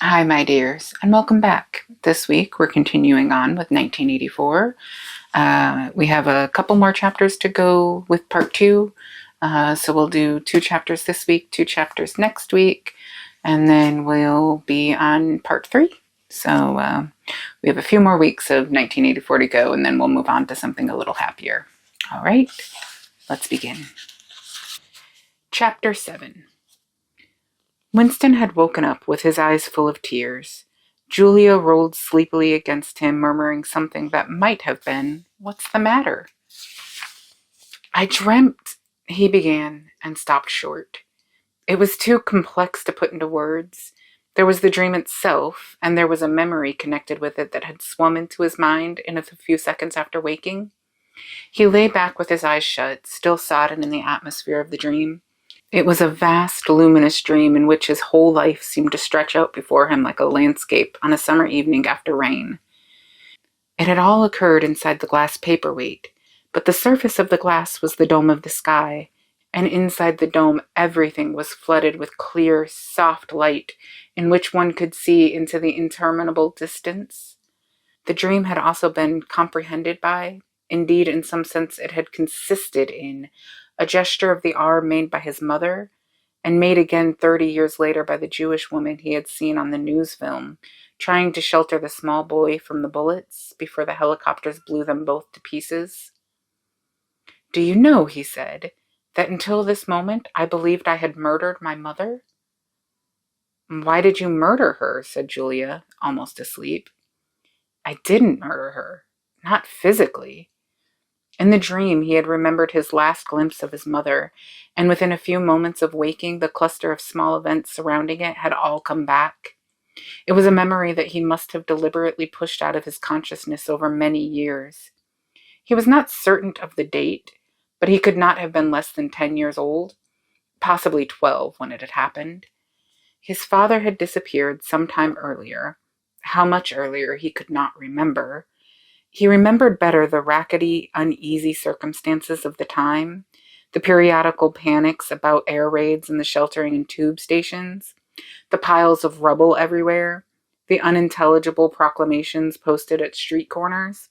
Hi, my dears, and welcome back. This week we're continuing on with 1984. We have a couple more chapters to go with part two. So we'll do 2 chapters this week, 2 chapters next week, and then we'll be on part three. So we have a few more weeks of 1984 to go, and then we'll move on to something a little happier. All right, let's begin. Chapter 7. Winston had woken up with his eyes full of tears. Julia rolled sleepily against him, murmuring something that might have been, "What's the matter?" "I dreamt," he began, and stopped short. It was too complex to put into words. There was the dream itself, and there was a memory connected with it that had swum into his mind in a few seconds after waking. He lay back with his eyes shut, still sodden in the atmosphere of the dream. It was a vast, luminous dream in which his whole life seemed to stretch out before him like a landscape on a summer evening after rain. It had all occurred inside the glass paperweight, but the surface of the glass was the dome of the sky, and inside the dome everything was flooded with clear, soft light in which one could see into the interminable distance. The dream had also been comprehended by, indeed in some sense it had consisted in, a gesture of the arm made by his mother, and made again 30 years later by the Jewish woman he had seen on the news film, trying to shelter the small boy from the bullets before the helicopters blew them both to pieces. "Do you know," he said, "that until this moment I believed I had murdered my mother?" "Why did you murder her?" said Julia, almost asleep. "I didn't murder her. Not physically." In the dream, he had remembered his last glimpse of his mother, and within a few moments of waking, the cluster of small events surrounding it had all come back. It was a memory that he must have deliberately pushed out of his consciousness over many years. He was not certain of the date, but he could not have been less than 10 years old, possibly 12 when it had happened. His father had disappeared some time earlier. How much earlier he could not remember. He remembered better the rackety, uneasy circumstances of the time, the periodical panics about air raids and the sheltering in tube stations, the piles of rubble everywhere, the unintelligible proclamations posted at street corners,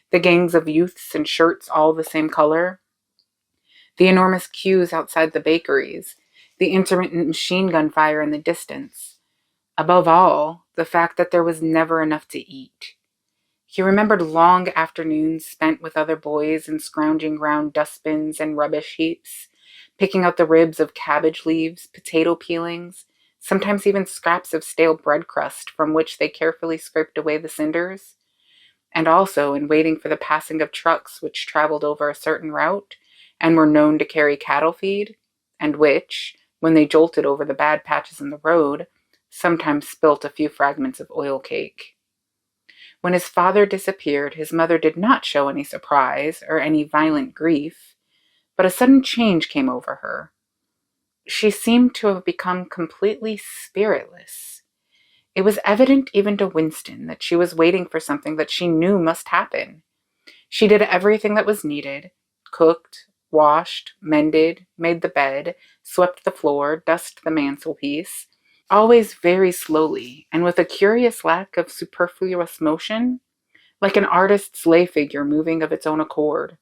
the gangs of youths in shirts all the same color, the enormous queues outside the bakeries, the intermittent machine gun fire in the distance. Above all, the fact that there was never enough to eat. He remembered long afternoons spent with other boys in scrounging round dustbins and rubbish heaps, picking out the ribs of cabbage leaves, potato peelings, sometimes even scraps of stale bread crust from which they carefully scraped away the cinders, and also in waiting for the passing of trucks which traveled over a certain route and were known to carry cattle feed, and which, when they jolted over the bad patches in the road, sometimes spilt a few fragments of oil cake. When his father disappeared, his mother did not show any surprise or any violent grief, but a sudden change came over her. She seemed to have become completely spiritless. It was evident even to Winston that she was waiting for something that she knew must happen. She did everything that was needed, cooked, washed, mended, made the bed, swept the floor, dusted the mantelpiece, always very slowly and with a curious lack of superfluous motion, like an artist's lay figure moving of its own accord.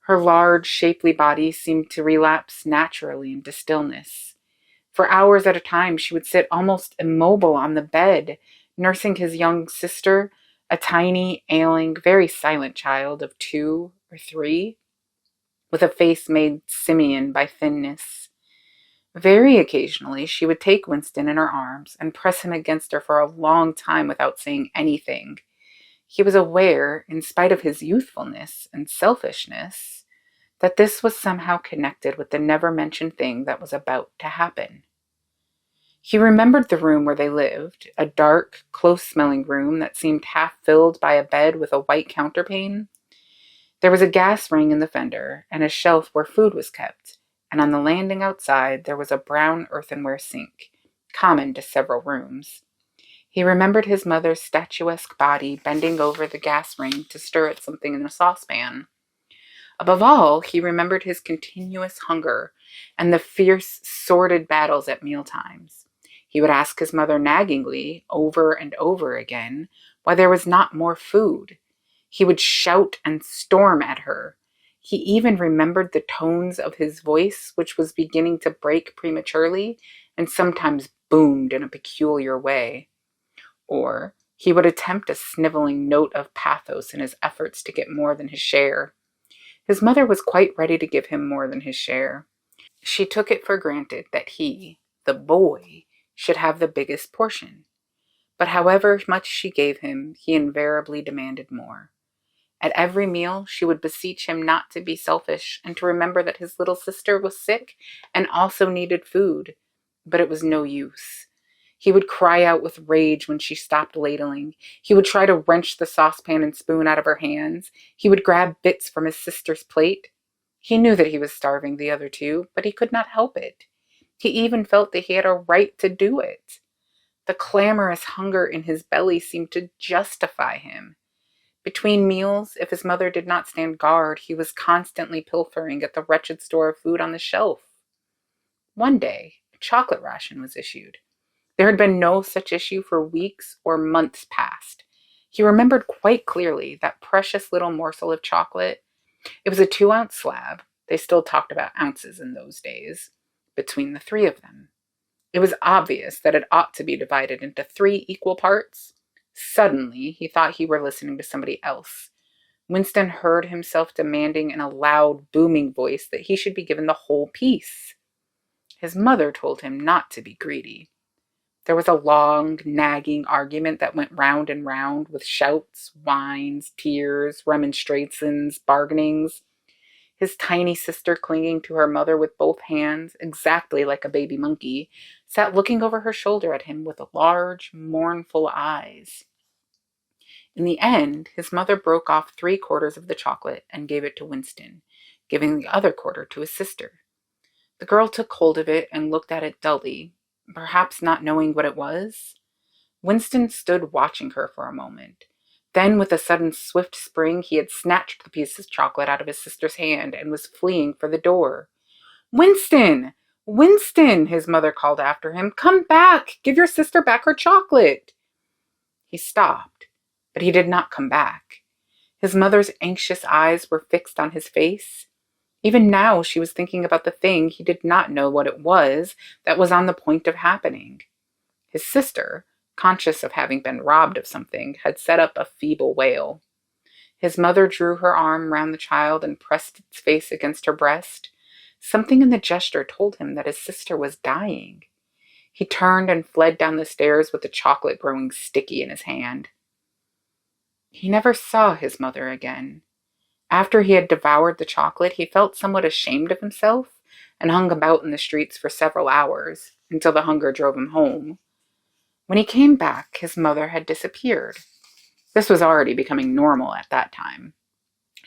Her large, shapely body seemed to relapse naturally into stillness. For hours at a time she would sit almost immobile on the bed, nursing his young sister, a tiny, ailing, very silent child of 2 or 3, with a face made simian by thinness. Very occasionally she would take Winston in her arms and press him against her for a long time without saying anything. He was aware, in spite of his youthfulness and selfishness, that this was somehow connected with the never-mentioned thing that was about to happen. He remembered the room where they lived, a dark, close-smelling room that seemed half-filled by a bed with a white counterpane. There was a gas ring in the fender and a shelf where food was kept, and on the landing outside there was a brown earthenware sink, common to several rooms. He remembered his mother's statuesque body bending over the gas ring to stir at something in a saucepan. Above all, he remembered his continuous hunger and the fierce, sordid battles at mealtimes. He would ask his mother naggingly, over and over again, why there was not more food. He would shout and storm at her. He even remembered the tones of his voice, which was beginning to break prematurely and sometimes boomed in a peculiar way. Or he would attempt a sniveling note of pathos in his efforts to get more than his share. His mother was quite ready to give him more than his share. She took it for granted that he, the boy, should have the biggest portion. But however much she gave him, he invariably demanded more. At every meal, she would beseech him not to be selfish and to remember that his little sister was sick and also needed food. But it was no use. He would cry out with rage when she stopped ladling. He would try to wrench the saucepan and spoon out of her hands. He would grab bits from his sister's plate. He knew that he was starving the other two, but he could not help it. He even felt that he had a right to do it. The clamorous hunger in his belly seemed to justify him. Between meals, if his mother did not stand guard, he was constantly pilfering at the wretched store of food on the shelf. One day, a chocolate ration was issued. There had been no such issue for weeks or months past. He remembered quite clearly that precious little morsel of chocolate. It was a 2-ounce slab. They still talked about ounces in those days. Between the three of them. It was obvious that it ought to be divided into 3 equal parts. Suddenly, he thought he were listening to somebody else. Winston heard himself demanding in a loud, booming voice that he should be given the whole piece. His mother told him not to be greedy. There was a long, nagging argument that went round and round with shouts, whines, tears, remonstrances, bargainings. His tiny sister, clinging to her mother with both hands, exactly like a baby monkey, sat looking over her shoulder at him with large, mournful eyes. In the end, his mother broke off 3/4 of the chocolate and gave it to Winston, giving the other quarter to his sister. The girl took hold of it and looked at it dully, perhaps not knowing what it was. Winston stood watching her for a moment. Then, with a sudden swift spring, he had snatched the piece of chocolate out of his sister's hand and was fleeing for the door. "Winston! Winston!" his mother called after him. "Come back! Give your sister back her chocolate!" He stopped, but he did not come back. His mother's anxious eyes were fixed on his face. Even now she was thinking about the thing he did not know what it was that was on the point of happening. His sister, conscious of having been robbed of something, had set up a feeble wail. His mother drew her arm round the child and pressed its face against her breast. Something in the gesture told him that his sister was dying. He turned and fled down the stairs with the chocolate growing sticky in his hand. He never saw his mother again. After he had devoured the chocolate, he felt somewhat ashamed of himself and hung about in the streets for several hours, until the hunger drove him home. When he came back, his mother had disappeared. This was already becoming normal at that time.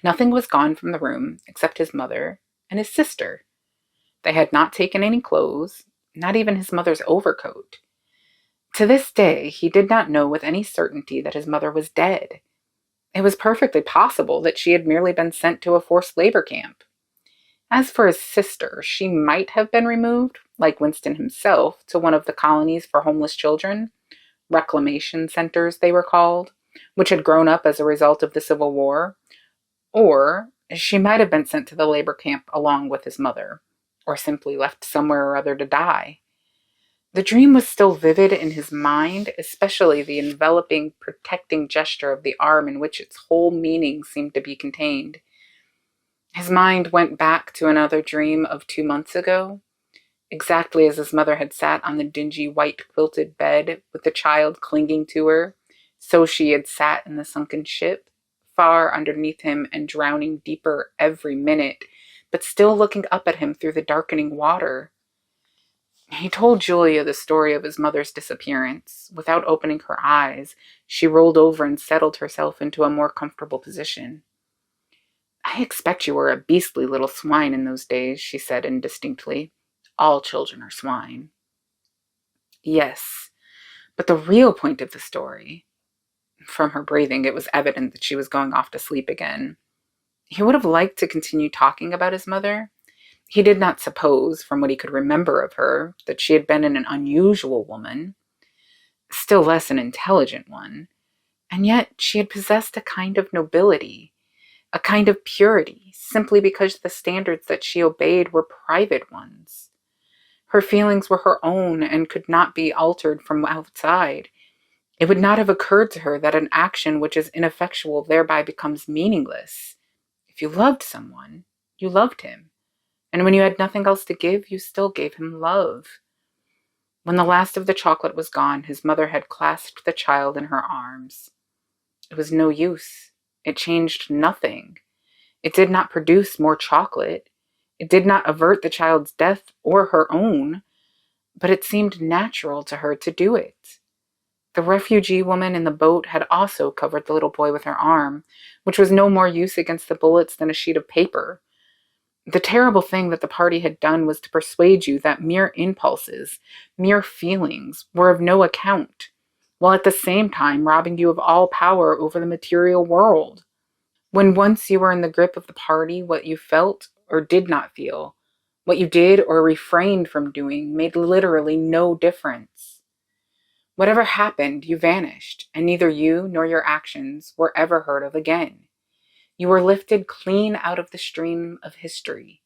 Nothing was gone from the room except his mother and his sister. They had not taken any clothes, not even his mother's overcoat. To this day, he did not know with any certainty that his mother was dead. It was perfectly possible that she had merely been sent to a forced labor camp. As for his sister, she might have been removed, like Winston himself, to one of the colonies for homeless children, reclamation centers they were called, which had grown up as a result of the Civil War. Or she might have been sent to the labor camp along with his mother, or simply left somewhere or other to die. The dream was still vivid in his mind, especially the enveloping, protecting gesture of the arm in which its whole meaning seemed to be contained. His mind went back to another dream of 2 months ago, exactly as his mother had sat on the dingy white quilted bed with the child clinging to her, so she had sat in the sunken ship, far underneath him and drowning deeper every minute, but still looking up at him through the darkening water. He told Julia the story of his mother's disappearance. Without opening her eyes, she rolled over and settled herself into a more comfortable position. "I expect you were a beastly little swine in those days," she said indistinctly. "All children are swine." "Yes, but the real point of the story—" From her breathing, it was evident that she was going off to sleep again. He would have liked to continue talking about his mother. He did not suppose, from what he could remember of her, that she had been an unusual woman, still less an intelligent one, and yet she had possessed a kind of nobility, a kind of purity, simply because the standards that she obeyed were private ones. Her feelings were her own and could not be altered from outside. It would not have occurred to her that an action which is ineffectual thereby becomes meaningless. If you loved someone, you loved him. And when you had nothing else to give, you still gave him love. When the last of the chocolate was gone, his mother had clasped the child in her arms. It was no use. It changed nothing. It did not produce more chocolate. It did not avert the child's death or her own, but it seemed natural to her to do it. The refugee woman in the boat had also covered the little boy with her arm, which was no more use against the bullets than a sheet of paper. The terrible thing that the party had done was to persuade you that mere impulses, mere feelings, were of no account, while at the same time robbing you of all power over the material world. When once you were in the grip of the party, what you felt or did not feel, what you did or refrained from doing, made literally no difference. Whatever happened, you vanished, and neither you nor your actions were ever heard of again. You were lifted clean out of the stream of history.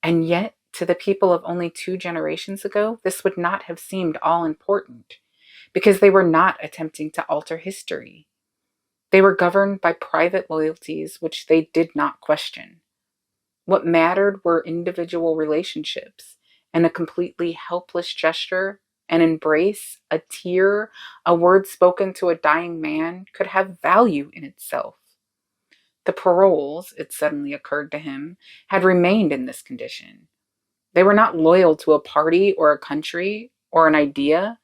And yet, to the people of only 2 generations ago, this would not have seemed all important, because they were not attempting to alter history. They were governed by private loyalties which they did not question. What mattered were individual relationships, and a completely helpless gesture, an embrace, a tear, a word spoken to a dying man could have value in itself. The paroles, it suddenly occurred to him, had remained in this condition. They were not loyal to a party or a country or an idea.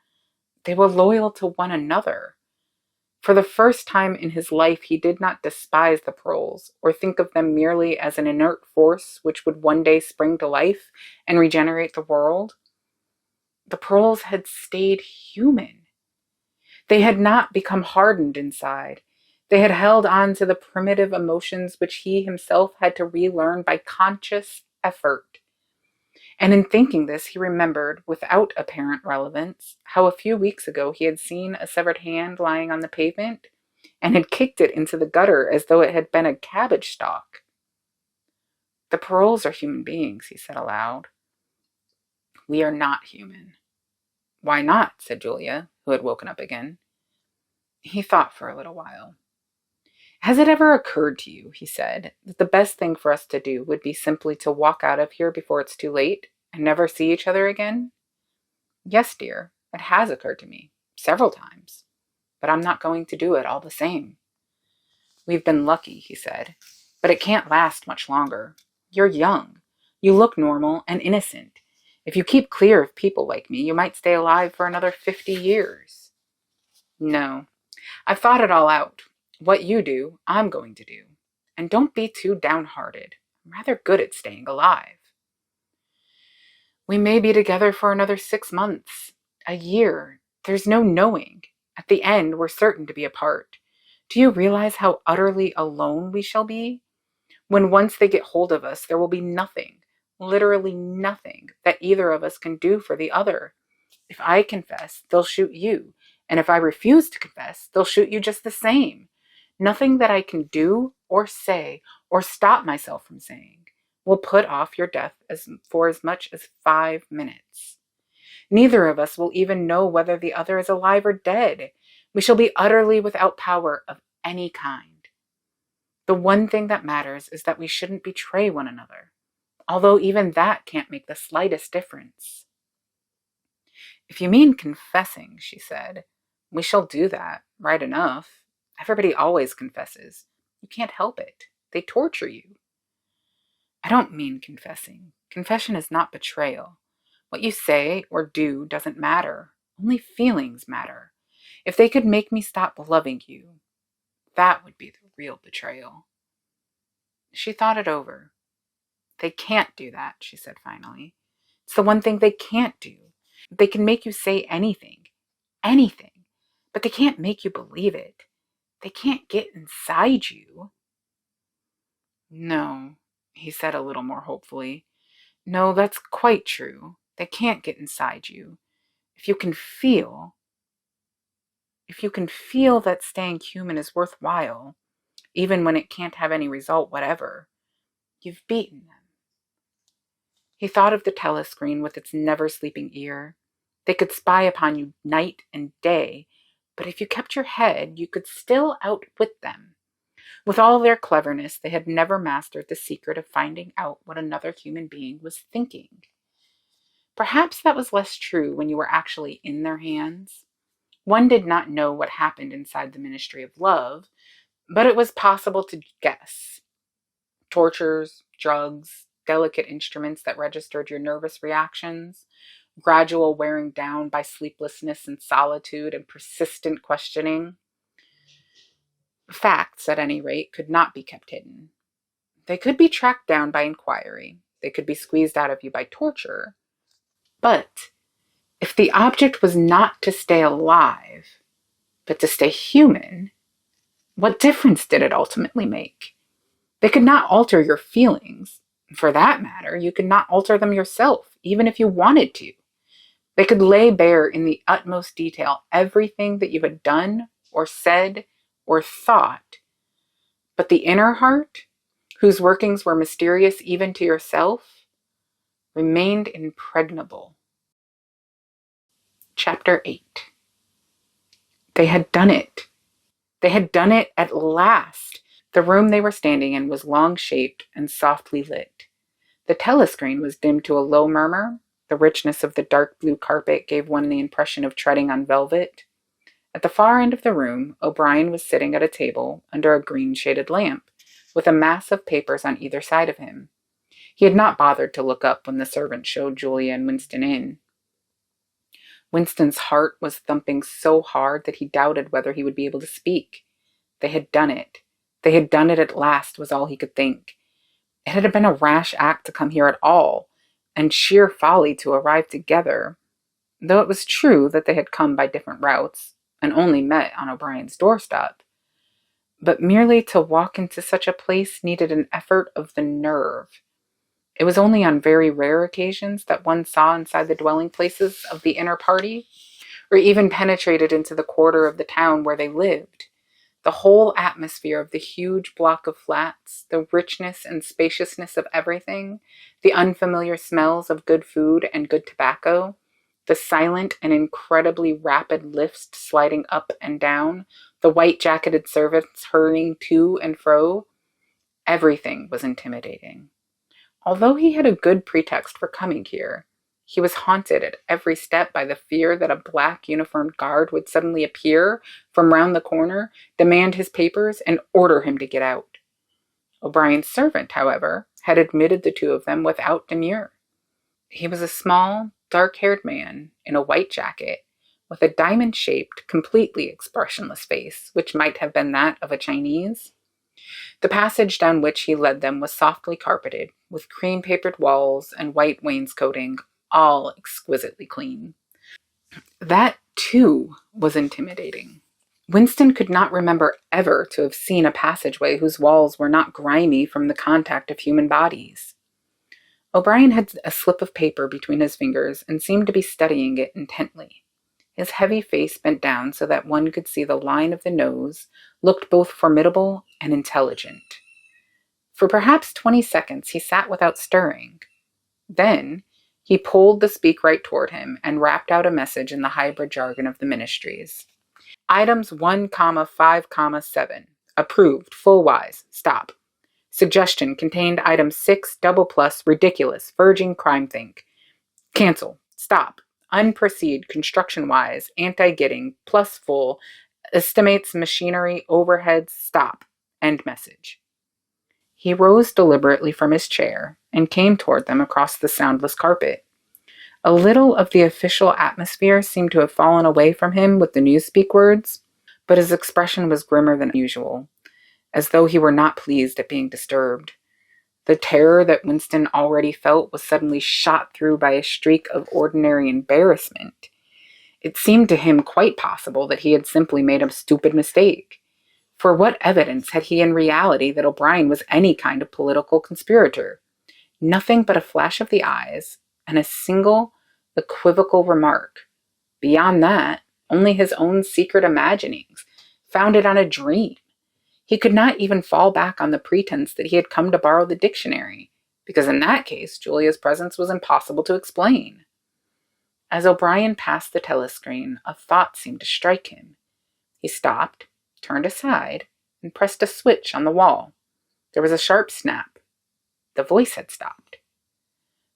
They were loyal to one another. For the first time in his life, he did not despise the paroles or think of them merely as an inert force which would one day spring to life and regenerate the world. The paroles had stayed human. They had not become hardened inside. They had held on to the primitive emotions which he himself had to relearn by conscious effort. And in thinking this, he remembered, without apparent relevance, how a few weeks ago he had seen a severed hand lying on the pavement and had kicked it into the gutter as though it had been a cabbage stalk. The paroles are human beings, he said aloud. We are not human. Why not? Said Julia, who had woken up again. He thought for a little while. Has it ever occurred to you, he said, that the best thing for us to do would be simply to walk out of here before it's too late and never see each other again? Yes, dear, it has occurred to me, several times, but I'm not going to do it all the same. We've been lucky, he said, but it can't last much longer. You're young. You look normal and innocent. If you keep clear of people like me, you might stay alive for another 50 years. No, I've thought it all out. What you do, I'm going to do. And don't be too downhearted. I'm rather good at staying alive. We may be together for another 6 months, a year. There's no knowing. At the end, we're certain to be apart. Do you realize how utterly alone we shall be? When once they get hold of us, there will be nothing, literally nothing, that either of us can do for the other. If I confess, they'll shoot you. And if I refuse to confess, they'll shoot you just the same. Nothing that I can do or say or stop myself from saying will put off your death for as much as 5 minutes. Neither of us will even know whether the other is alive or dead. We shall be utterly without power of any kind. The one thing that matters is that we shouldn't betray one another, although even that can't make the slightest difference. If you mean confessing, she said, we shall do that, right enough. Everybody always confesses. You can't help it. They torture you. I don't mean confessing. Confession is not betrayal. What you say or do doesn't matter. Only feelings matter. If they could make me stop loving you, that would be the real betrayal. She thought it over. They can't do that, she said finally. It's the one thing they can't do. They can make you say anything, but they can't make you believe it. They can't get inside you. No, he said a little more hopefully. No, that's quite true. They can't get inside you. If you can feel, if you can feel that staying human is worthwhile, even when it can't have any result whatever, you've beaten them. He thought of the telescreen with its never-sleeping ear. They could spy upon you night and day, but if you kept your head, you could still outwit them. With all their cleverness, they had never mastered the secret of finding out what another human being was thinking. Perhaps that was less true when you were actually in their hands. One did not know what happened inside the Ministry of Love, but it was possible to guess. Tortures, drugs, delicate instruments that registered your nervous reactions, gradual wearing down by sleeplessness and solitude and persistent questioning. Facts, at any rate, could not be kept hidden. They could be tracked down by inquiry. They could be squeezed out of you by torture. But if the object was not to stay alive, but to stay human, what difference did it ultimately make? They could not alter your feelings. For that matter, you could not alter them yourself, even if you wanted to. They could lay bare in the utmost detail everything that you had done or said or thought. But the inner heart, whose workings were mysterious even to yourself, remained impregnable. Chapter 8. They had done it. They had done it at last. The room they were standing in was long-shaped and softly lit. The telescreen was dimmed to a low murmur. The richness of the dark blue carpet gave one the impression of treading on velvet. At the far end of the room, O'Brien was sitting at a table under a green-shaded lamp, with a mass of papers on either side of him. He had not bothered to look up when the servant showed Julia and Winston in. Winston's heart was thumping so hard that he doubted whether he would be able to speak. They had done it. They had done it at last, was all he could think. It had been a rash act to come here at all, and sheer folly to arrive together, though it was true that they had come by different routes, and only met on O'Brien's doorstep. But merely to walk into such a place needed an effort of the nerve. It was only on very rare occasions that one saw inside the dwelling places of the inner party, or even penetrated into the quarter of the town where they lived. The whole atmosphere of the huge block of flats, the richness and spaciousness of everything, the unfamiliar smells of good food and good tobacco, the silent and incredibly rapid lifts sliding up and down, the white-jacketed servants hurrying to and fro, everything was intimidating. Although he had a good pretext for coming here, he was haunted at every step by the fear that a black uniformed guard would suddenly appear from round the corner, demand his papers, and order him to get out. O'Brien's servant, however, had admitted the two of them without demur. He was a small, dark-haired man in a white jacket, with a diamond-shaped, completely expressionless face, which might have been that of a Chinese. The passage down which he led them was softly carpeted, with cream-papered walls and white wainscoting, all exquisitely clean. That, too, was intimidating. Winston could not remember ever to have seen a passageway whose walls were not grimy from the contact of human bodies. O'Brien had a slip of paper between his fingers and seemed to be studying it intently. His heavy face bent down so that one could see the line of the nose, looked both formidable and intelligent. For perhaps 20 seconds he sat without stirring. Then he pulled the speakwrite toward him and rapped out a message in the hybrid jargon of the ministries. Items 1, 5, 7. Approved, full wise. Stop. Suggestion contained item 6, double plus, ridiculous, verging crime think. Cancel. Stop. Unproceed, construction-wise, anti-getting, plus full, estimates machinery, overheads, stop. End message. He rose deliberately from his chair and came toward them across the soundless carpet. A little of the official atmosphere seemed to have fallen away from him with the newspeak words, but his expression was grimmer than usual, as though he were not pleased at being disturbed. The terror that Winston already felt was suddenly shot through by a streak of ordinary embarrassment. It seemed to him quite possible that he had simply made a stupid mistake. For what evidence had he in reality that O'Brien was any kind of political conspirator? Nothing but a flash of the eyes and a single equivocal remark. Beyond that, only his own secret imaginings, founded on a dream. He could not even fall back on the pretense that he had come to borrow the dictionary, because in that case, Julia's presence was impossible to explain. As O'Brien passed the telescreen, a thought seemed to strike him. He stopped, turned aside, and pressed a switch on the wall. There was a sharp snap. The voice had stopped.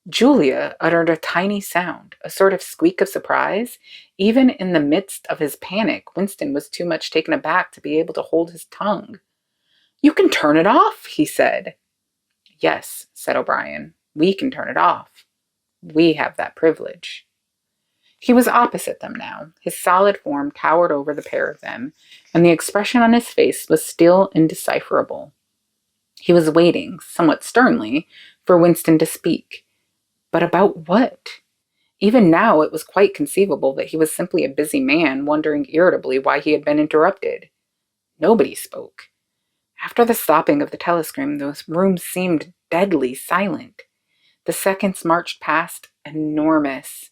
Julia uttered a tiny sound, a sort of squeak of surprise. Even in the midst of his panic, Winston was too much taken aback to be able to hold his tongue. "You can turn it off," he said. "Yes," said O'Brien, "we can turn it off. We have that privilege." He was opposite them now. His solid form towered over the pair of them, and the expression on his face was still indecipherable. He was waiting, somewhat sternly, for Winston to speak. But about what? Even now it was quite conceivable that he was simply a busy man wondering irritably why he had been interrupted. Nobody spoke. After the stopping of the telescreen, the room seemed deadly silent. The seconds marched past, enormous.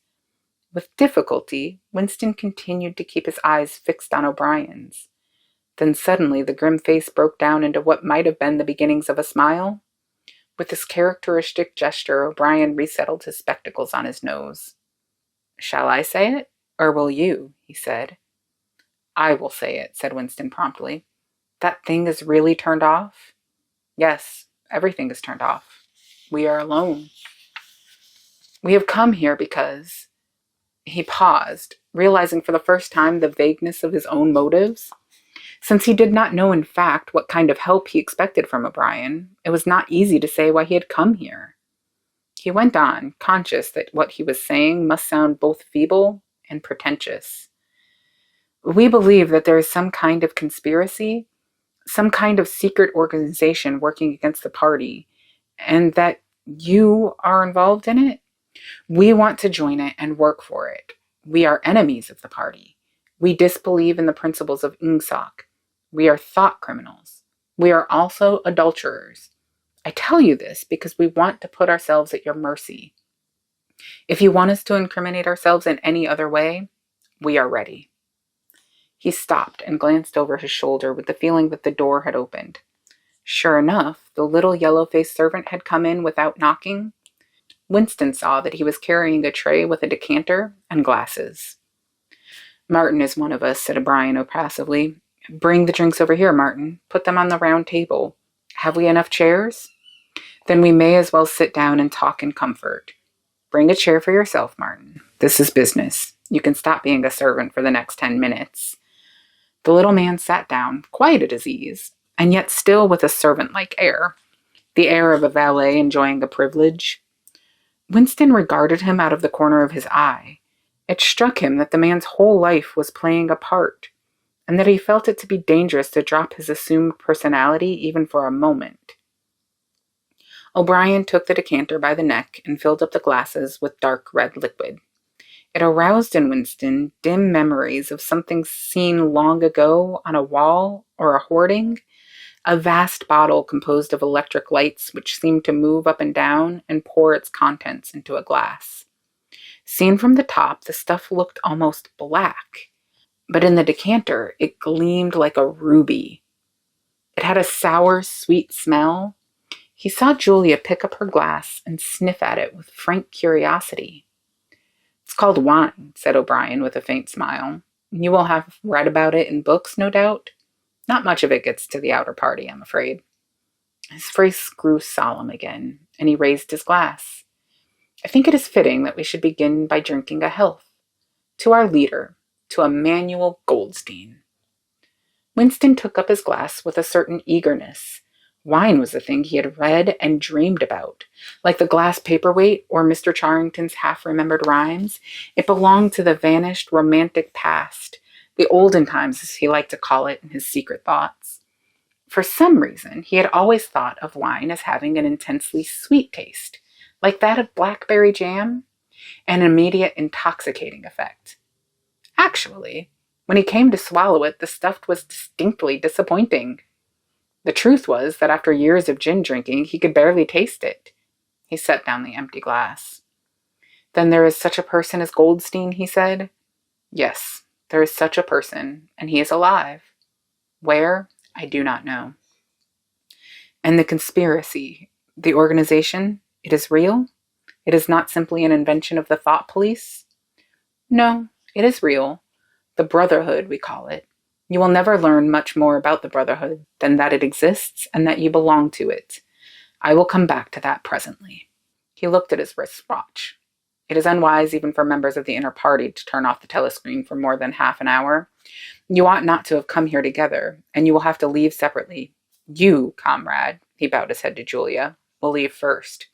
With difficulty, Winston continued to keep his eyes fixed on O'Brien's. Then suddenly the grim face broke down into what might have been the beginnings of a smile. With his characteristic gesture, O'Brien resettled his spectacles on his nose. "Shall I say it, or will you?" he said. "I will say it," said Winston promptly. "That thing is really turned off?" "Yes, everything is turned off. We are alone. We have come here because—" He paused, realizing for the first time the vagueness of his own motives. Since he did not know in fact what kind of help he expected from O'Brien, it was not easy to say why he had come here. He went on, conscious that what he was saying must sound both feeble and pretentious. "We believe that there is some kind of conspiracy, some kind of secret organization working against the party, and that you are involved in it. We want to join it and work for it. We are enemies of the party. We disbelieve in the principles of Ingsoc. We are thought criminals. We are also adulterers. I tell you this because we want to put ourselves at your mercy. If you want us to incriminate ourselves in any other way, we are ready." He stopped and glanced over his shoulder with the feeling that the door had opened. Sure enough, the little yellow-faced servant had come in without knocking. Winston saw that he was carrying a tray with a decanter and glasses. "Martin is one of us," said O'Brien passively. "Bring the drinks over here, Martin. Put them on the round table. Have we enough chairs? Then we may as well sit down and talk in comfort. Bring a chair for yourself, Martin. This is business. You can stop being a servant for the next 10 minutes. The little man sat down, quite at his ease, and yet still with a servant-like air, the air of a valet enjoying a privilege. Winston regarded him out of the corner of his eye. It struck him that the man's whole life was playing a part, and that he felt it to be dangerous to drop his assumed personality even for a moment. O'Brien took the decanter by the neck and filled up the glasses with dark red liquid. It aroused in Winston dim memories of something seen long ago on a wall or a hoarding, a vast bottle composed of electric lights which seemed to move up and down and pour its contents into a glass. Seen from the top, the stuff looked almost black, but in the decanter it gleamed like a ruby. It had a sour, sweet smell. He saw Julia pick up her glass and sniff at it with frank curiosity. "It's called wine," said O'Brien with a faint smile. "You will have read about it in books, no doubt? Not much of it gets to the outer party, I'm afraid." His face grew solemn again, and he raised his glass. "I think it is fitting that we should begin by drinking a health. To our leader, to Emmanuel Goldstein." Winston took up his glass with a certain eagerness. Wine was the thing he had read and dreamed about. Like the glass paperweight or Mr. Charrington's half-remembered rhymes, it belonged to the vanished romantic past, the olden times as he liked to call it in his secret thoughts. For some reason, he had always thought of wine as having an intensely sweet taste, like that of blackberry jam, and an immediate intoxicating effect. Actually, when he came to swallow it, the stuff was distinctly disappointing. The truth was that after years of gin drinking, he could barely taste it. He set down the empty glass. Then there is such a person as Goldstein, he said. Yes, there is such a person, and he is alive. Where? I do not know. And the conspiracy, the organization, it is real? It is not simply an invention of the thought police? No, it is real. The Brotherhood, we call it. You will never learn much more about the Brotherhood than that it exists and that you belong to it. I will come back to that presently. He looked at his wristwatch. It is unwise even for members of the inner party to turn off the telescreen for more than half an hour. You ought not to have come here together, and you will have to leave separately. You, comrade, he bowed his head to Julia, will leave first.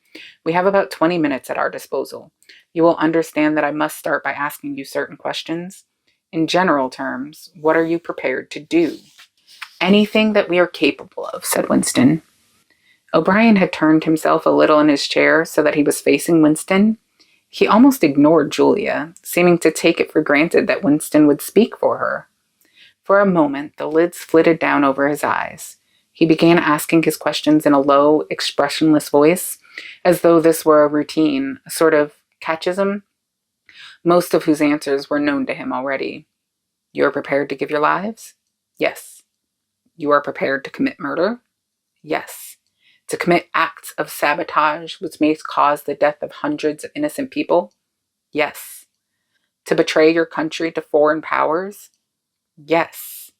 We have about 20 minutes at our disposal. You will understand that I must start by asking you certain questions. In general terms, what are you prepared to do? Anything that we are capable of, said Winston. O'Brien had turned himself a little in his chair so that he was facing Winston. He almost ignored Julia, seeming to take it for granted that Winston would speak for her. For a moment, the lids flitted down over his eyes. He began asking his questions in a low, expressionless voice, as though this were a routine, a sort of catechism, most of whose answers were known to him already. You are prepared to give your lives? Yes. You are prepared to commit murder? Yes. To commit acts of sabotage which may cause the death of hundreds of innocent people? Yes. To betray your country to foreign powers? Yes.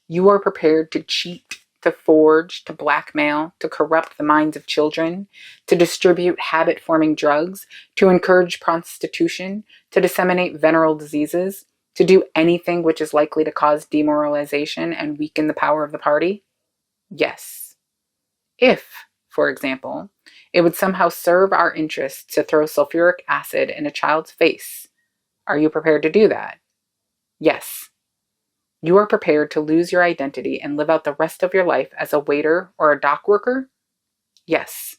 You are prepared to cheat, to forge, to blackmail, to corrupt the minds of children, to distribute habit-forming drugs, to encourage prostitution, to disseminate venereal diseases, to do anything which is likely to cause demoralization and weaken the power of the party? Yes. If, for example, it would somehow serve our interests to throw sulfuric acid in a child's face, are you prepared to do that? Yes. You are prepared to lose your identity and live out the rest of your life as a waiter or a dock worker? Yes.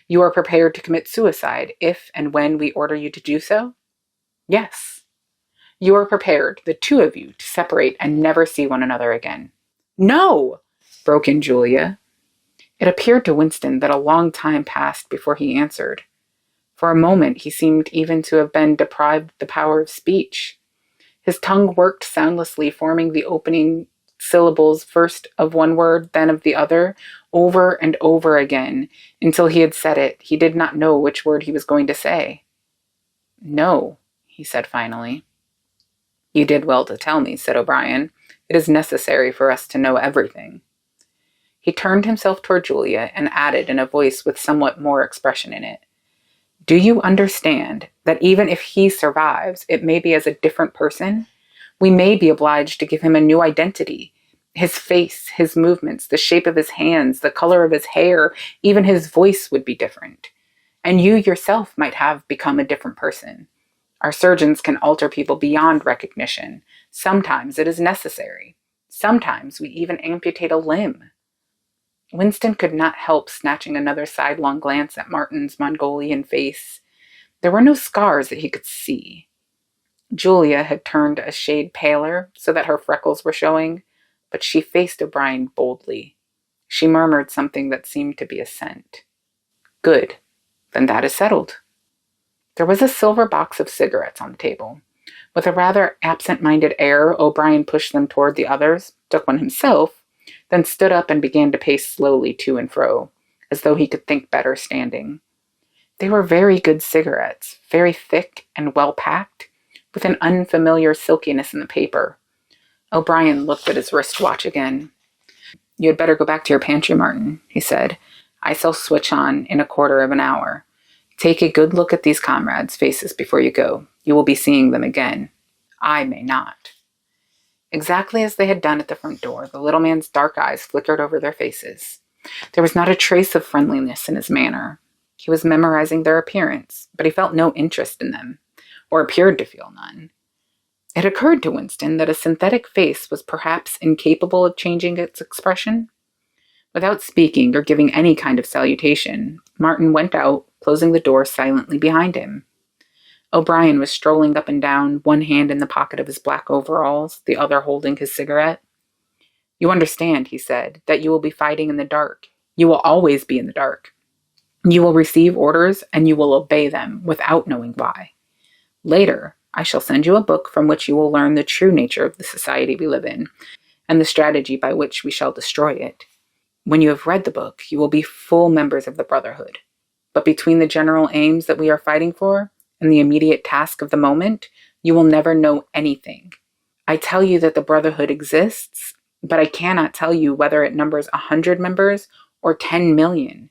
You are prepared to commit suicide if and when we order you to do so? Yes. You are prepared, the two of you, to separate and never see one another again? No! Broke in Julia. It appeared to Winston that a long time passed before he answered. For a moment he seemed even to have been deprived of the power of speech. His tongue worked soundlessly, forming the opening syllables first of one word, then of the other, over and over again, until he had said it. He did not know which word he was going to say. No, he said finally. You did well to tell me, said O'Brien. It is necessary for us to know everything. He turned himself toward Julia and added in a voice with somewhat more expression in it, do you understand that even if he survives, it may be as a different person? We may be obliged to give him a new identity. His face, his movements, the shape of his hands, the color of his hair, even his voice would be different. And you yourself might have become a different person. Our surgeons can alter people beyond recognition. Sometimes it is necessary. Sometimes we even amputate a limb. Winston could not help snatching another sidelong glance at Martin's Mongolian face. There were no scars that he could see. Julia had turned a shade paler so that her freckles were showing, but she faced O'Brien boldly. She murmured something that seemed to be assent. Good. Then that is settled. There was a silver box of cigarettes on the table. With a rather absent-minded air, O'Brien pushed them toward the others, took one himself, then stood up and began to pace slowly to and fro, as though he could think better standing. They were very good cigarettes, very thick and well-packed, with an unfamiliar silkiness in the paper. O'Brien looked at his wristwatch again. You had better go back to your pantry, Martin, he said. I shall switch on in a quarter of an hour. Take a good look at these comrades' faces before you go. You will be seeing them again. I may not. Exactly as they had done at the front door, the little man's dark eyes flickered over their faces. There was not a trace of friendliness in his manner. He was memorizing their appearance, but he felt no interest in them, or appeared to feel none. It occurred to Winston that a synthetic face was perhaps incapable of changing its expression. Without speaking or giving any kind of salutation, Martin went out, closing the door silently behind him. O'Brien was strolling up and down, one hand in the pocket of his black overalls, the other holding his cigarette. You understand, he said, that you will be fighting in the dark. You will always be in the dark. You will receive orders and you will obey them without knowing why. Later, I shall send you a book from which you will learn the true nature of the society we live in and the strategy by which we shall destroy it. When you have read the book, you will be full members of the Brotherhood. But between the general aims that we are fighting for and the immediate task of the moment, you will never know anything. I tell you that the Brotherhood exists, but I cannot tell you whether it numbers 100 members or 10 million.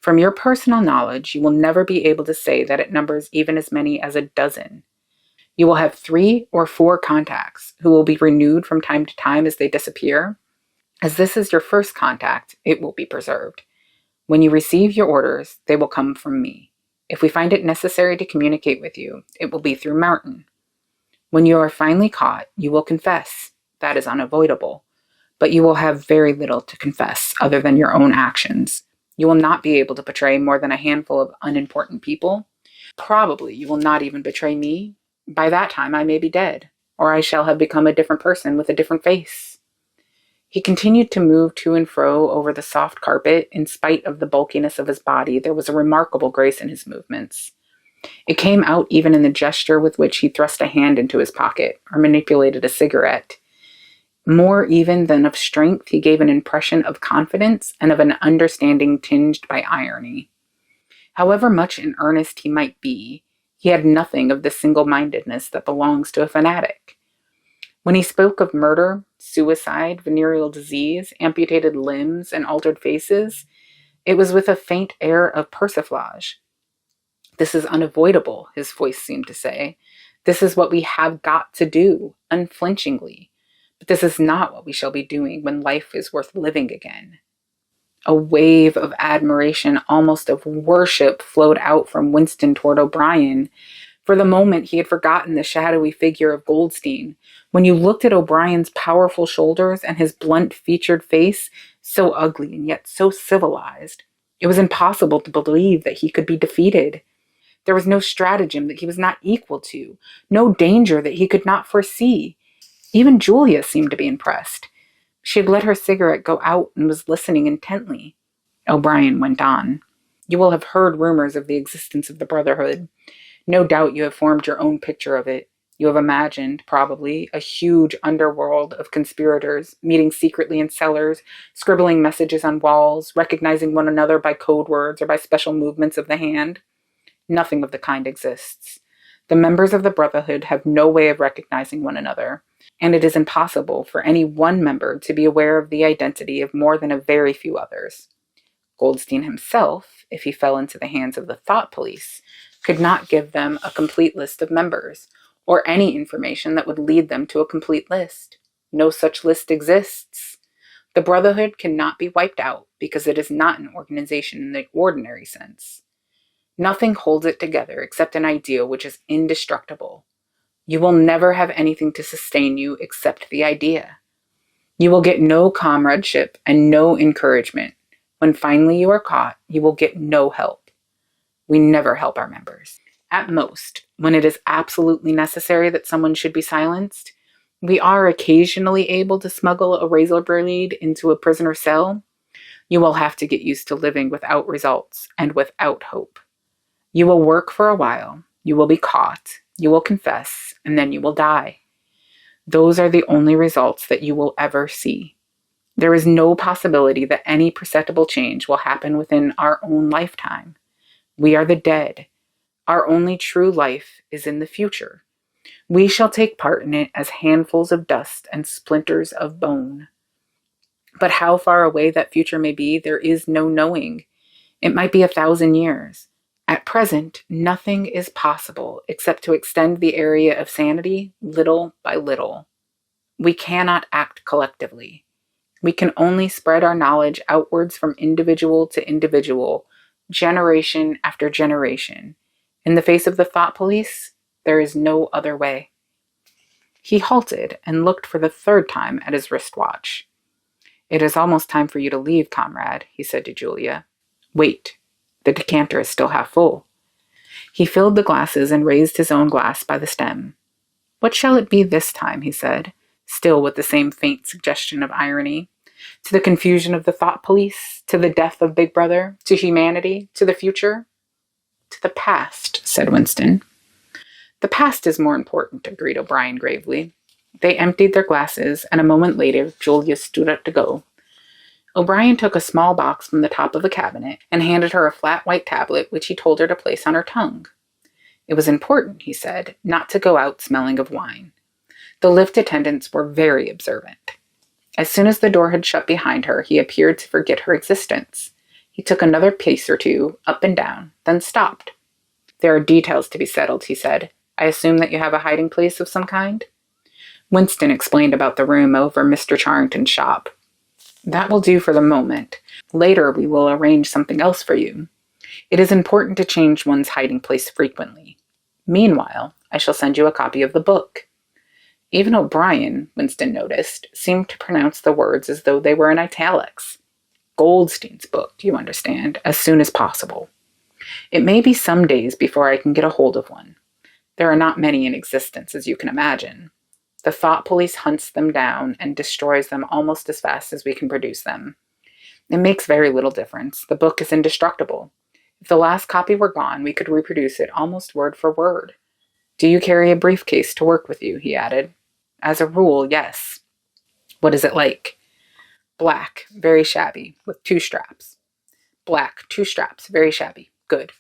From your personal knowledge, you will never be able to say that it numbers even as many as a dozen. You will have 3 or 4 contacts who will be renewed from time to time as they disappear. As this is your first contact, it will be preserved. When you receive your orders, they will come from me. If we find it necessary to communicate with you, it will be through Martin. When you are finally caught, you will confess. That is unavoidable. But you will have very little to confess other than your own actions. You will not be able to betray more than a handful of unimportant people. Probably you will not even betray me. By that time I may be dead, or I shall have become a different person with a different face. He continued to move to and fro over the soft carpet. In spite of the bulkiness of his body, there was a remarkable grace in his movements. It came out even in the gesture with which he thrust a hand into his pocket or manipulated a cigarette. More even than of strength, he gave an impression of confidence and of an understanding tinged by irony. However much in earnest he might be, he had nothing of the single-mindedness that belongs to a fanatic. When he spoke of murder, suicide, venereal disease, amputated limbs, and altered faces, it was with a faint air of persiflage. This is unavoidable, his voice seemed to say. This is what we have got to do, unflinchingly. But this is not what we shall be doing when life is worth living again. A wave of admiration, almost of worship, flowed out from Winston toward O'Brien. For the moment, he had forgotten the shadowy figure of Goldstein. When you looked at O'Brien's powerful shoulders and his blunt-featured face, so ugly and yet so civilized, it was impossible to believe that he could be defeated. There was no stratagem that he was not equal to, no danger that he could not foresee. Even Julia seemed to be impressed. She had let her cigarette go out and was listening intently. O'Brien went on. You will have heard rumors of the existence of the Brotherhood. No doubt you have formed your own picture of it. You have imagined, probably, a huge underworld of conspirators, meeting secretly in cellars, scribbling messages on walls, recognizing one another by code words or by special movements of the hand. Nothing of the kind exists. The members of the Brotherhood have no way of recognizing one another, and it is impossible for any one member to be aware of the identity of more than a very few others. Goldstein himself, if he fell into the hands of the thought police, could not give them a complete list of members, or any information that would lead them to a complete list. No such list exists. The Brotherhood cannot be wiped out because it is not an organization in the ordinary sense. Nothing holds it together except an ideal which is indestructible. You will never have anything to sustain you except the idea. You will get no comradeship and no encouragement. When finally you are caught, you will get no help. We never help our members. At most, when it is absolutely necessary that someone should be silenced, we are occasionally able to smuggle a razor blade into a prisoner's cell. You will have to get used to living without results and without hope. You will work for a while, you will be caught, you will confess, and then you will die. Those are the only results that you will ever see. There is no possibility that any perceptible change will happen within our own lifetime. We are the dead. Our only true life is in the future. We shall take part in it as handfuls of dust and splinters of bone. But how far away that future may be, there is no knowing. It might be 1,000 years. At present, nothing is possible except to extend the area of sanity little by little. We cannot act collectively. We can only spread our knowledge outwards from individual to individual, generation after generation. In the face of the thought police, there is no other way. He halted and looked for the 3rd time at his wristwatch. It is almost time for you to leave, comrade, he said to Julia. Wait. The decanter is still half full. He filled the glasses and raised his own glass by the stem. What shall it be this time, he said, still with the same faint suggestion of irony. To the confusion of the thought police? To the death of Big Brother? To humanity? To the future? To the past, said Winston. The past is more important, agreed O'Brien gravely. They emptied their glasses, and a moment later, Julia stood up to go. O'Brien took a small box from the top of a cabinet and handed her a flat white tablet, which he told her to place on her tongue. It was important, he said, not to go out smelling of wine. The lift attendants were very observant. As soon as the door had shut behind her, he appeared to forget her existence. He took another pace or two, up and down, then stopped. There are details to be settled, he said. I assume that you have a hiding place of some kind? Winston explained about the room over Mr. Charrington's shop. That will do for the moment. Later we will arrange something else for you. It is important to change one's hiding place frequently. Meanwhile, I shall send you a copy of the book. Even O'Brien, Winston noticed, seemed to pronounce the words as though they were in italics. Goldstein's book, you understand, as soon as possible. It may be some days before I can get a hold of one. There are not many in existence, as you can imagine. The thought police hunts them down and destroys them almost as fast as we can produce them. It makes very little difference. The book is indestructible. If the last copy were gone, we could reproduce it almost word for word. Do you carry a briefcase to work with you? He added. As a rule, yes. What is it like? Black, very shabby, with 2 straps. Black, 2 straps, very shabby. Good.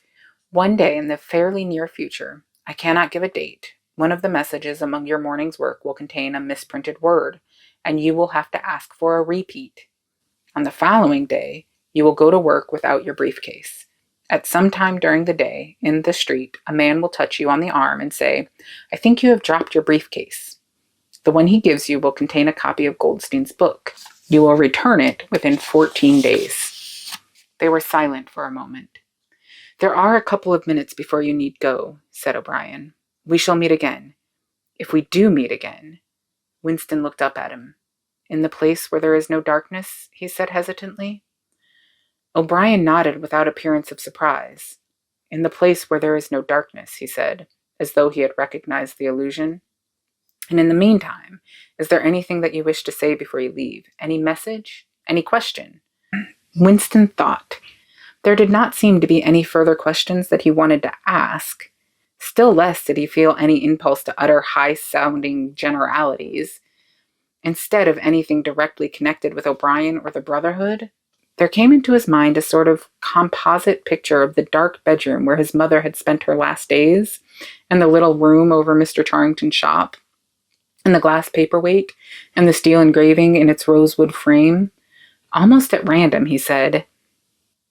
One day in the fairly near future, I cannot give a date, one of the messages among your morning's work will contain a misprinted word, and you will have to ask for a repeat. On the following day, you will go to work without your briefcase. At some time during the day, in the street, a man will touch you on the arm and say, I think you have dropped your briefcase. The one he gives you will contain a copy of Goldstein's book. You will return it within 14 days. They were silent for a moment. There are a couple of minutes before you need go, said O'Brien. We shall meet again. If we do meet again. Winston looked up at him. In the place where there is no darkness, he said hesitantly. O'Brien nodded without appearance of surprise. In the place where there is no darkness, he said, as though he had recognized the allusion. And in the meantime, is there anything that you wish to say before you leave? Any message? Any question? Winston thought. There did not seem to be any further questions that he wanted to ask. Still less did he feel any impulse to utter high-sounding generalities. Instead of anything directly connected with O'Brien or the Brotherhood, there came into his mind a sort of composite picture of the dark bedroom where his mother had spent her last days, and the little room over Mr. Charrington's shop, and the glass paperweight, and the steel engraving in its rosewood frame. Almost at random, he said,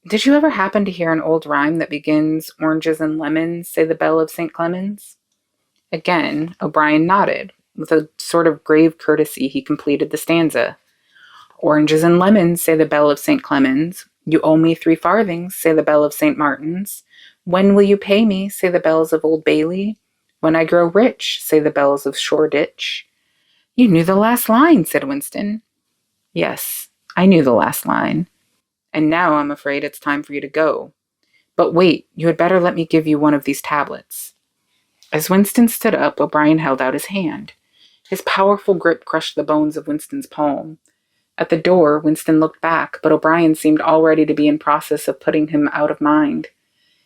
Did you ever happen to hear an old rhyme that begins, Oranges and lemons, say the bell of St. Clement's? Again, O'Brien nodded. With a sort of grave courtesy, he completed the stanza. Oranges and lemons, say the bell of St. Clement's. You owe me 3 farthings, say the bell of St. Martin's. When will you pay me, say the bells of Old Bailey. When I grow rich, say the bells of Shoreditch. You knew the last line, said Winston. Yes, I knew the last line. And now I'm afraid it's time for you to go. But wait, you had better let me give you one of these tablets. As Winston stood up, O'Brien held out his hand. His powerful grip crushed the bones of Winston's palm. At the door, Winston looked back, but O'Brien seemed already to be in process of putting him out of mind.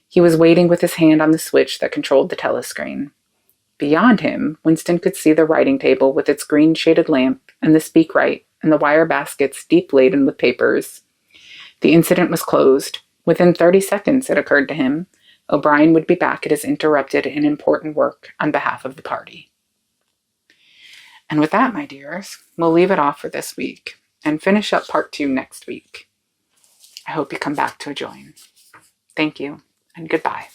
He was waiting with his hand on the switch that controlled the telescreen. Beyond him, Winston could see the writing table with its green-shaded lamp, and the speakwrite, and the wire baskets deep laden with papers. The incident was closed. Within 30 seconds, it occurred to him, O'Brien would be back at his interrupted and important work on behalf of the party. And with that, my dears, we'll leave it off for this week and finish up part 2 next week. I hope you come back to join. Thank you, and goodbye.